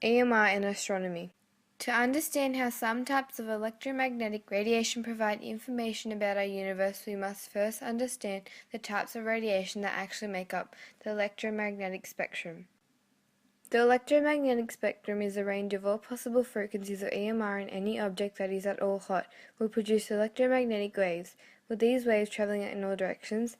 EMR in astronomy. To understand how some types of electromagnetic radiation provide information about our universe, we must first understand the types of radiation that actually make up the electromagnetic spectrum. The electromagnetic spectrum is a range of all possible frequencies of EMR, and any object that is at all hot will produce electromagnetic waves, with these waves traveling in all directions,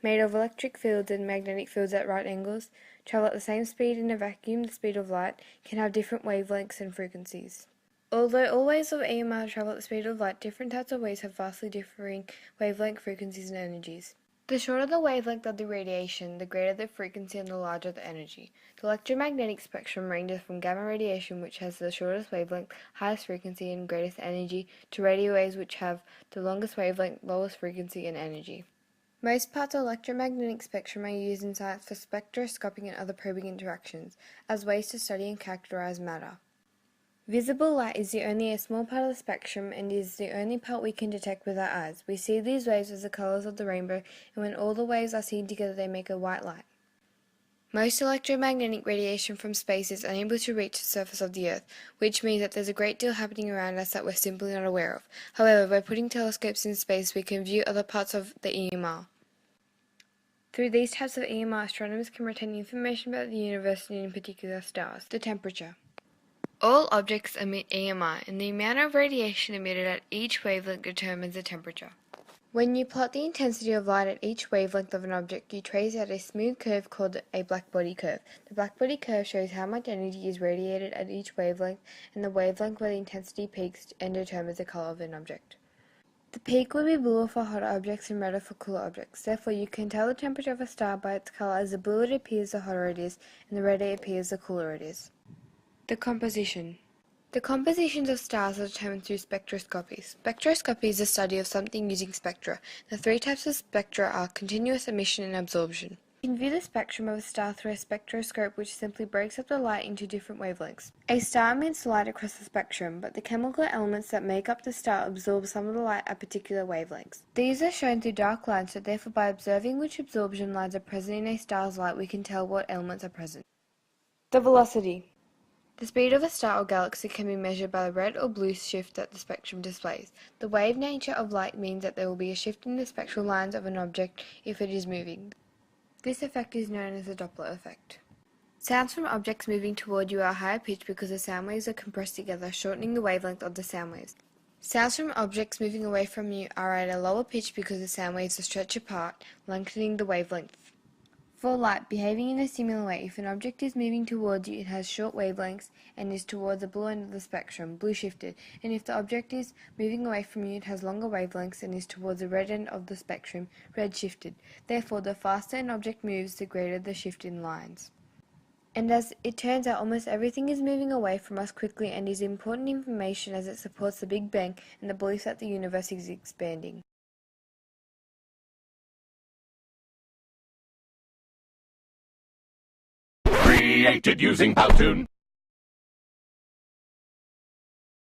made of electric fields and magnetic fields at right angles, travel at the same speed in a vacuum, the speed of light, can have different wavelengths and frequencies. Although all waves of EMR travel at the speed of light, different types of waves have vastly differing wavelength frequencies and energies. The shorter the wavelength of the radiation, the greater the frequency and the larger the energy. The electromagnetic spectrum ranges from gamma radiation, which has the shortest wavelength, highest frequency and greatest energy, to radio waves, which have the longest wavelength, lowest frequency and energy. Most parts of the electromagnetic spectrum are used in science for spectroscopy and other probing interactions, as ways to study and characterize matter. Visible light is only a small part of the spectrum and is the only part we can detect with our eyes. We see these waves as the colors of the rainbow, and when all the waves are seen together they make a white light. Most electromagnetic radiation from space is unable to reach the surface of the Earth, which means that there's a great deal happening around us that we're simply not aware of. However, by putting telescopes in space, we can view other parts of the EMR. Through these types of EMR, astronomers can retain information about the universe and in particular stars. The temperature. All objects emit EMI, and the amount of radiation emitted at each wavelength determines the temperature. When you plot the intensity of light at each wavelength of an object, you trace out a smooth curve called a blackbody curve. The blackbody curve shows how much energy is radiated at each wavelength, and the wavelength where the intensity peaks and determines the color of an object. The peak will be bluer for hotter objects and redder for cooler objects. Therefore, you can tell the temperature of a star by its color, as the bluer it appears the hotter it is, and the redder it appears the cooler it is. The composition. The compositions of stars are determined through spectroscopy. Spectroscopy is the study of something using spectra. The three types of spectra are continuous emission and absorption. You can view the spectrum of a star through a spectroscope, which simply breaks up the light into different wavelengths. A star emits light across the spectrum, but the chemical elements that make up the star absorb some of the light at particular wavelengths. These are shown through dark lines, so therefore by observing which absorption lines are present in a star's light, we can tell what elements are present. The velocity. The speed of a star or galaxy can be measured by the red or blue shift that the spectrum displays. The wave nature of light means that there will be a shift in the spectral lines of an object if it is moving. This effect is known as the Doppler effect. Sounds from objects moving toward you are higher pitched because the sound waves are compressed together, shortening the wavelength of the sound waves. Sounds from objects moving away from you are at a lower pitch because the sound waves are stretched apart, lengthening the wavelength. For light, behaving in a similar way, if an object is moving towards you, it has short wavelengths and is towards the blue end of the spectrum, blue shifted, and if the object is moving away from you, it has longer wavelengths and is towards the red end of the spectrum, red shifted. Therefore, the faster an object moves, the greater the shift in lines. And as it turns out, almost everything is moving away from us quickly and is important information as it supports the Big Bang and the belief that the universe is expanding. Created using Powtoon.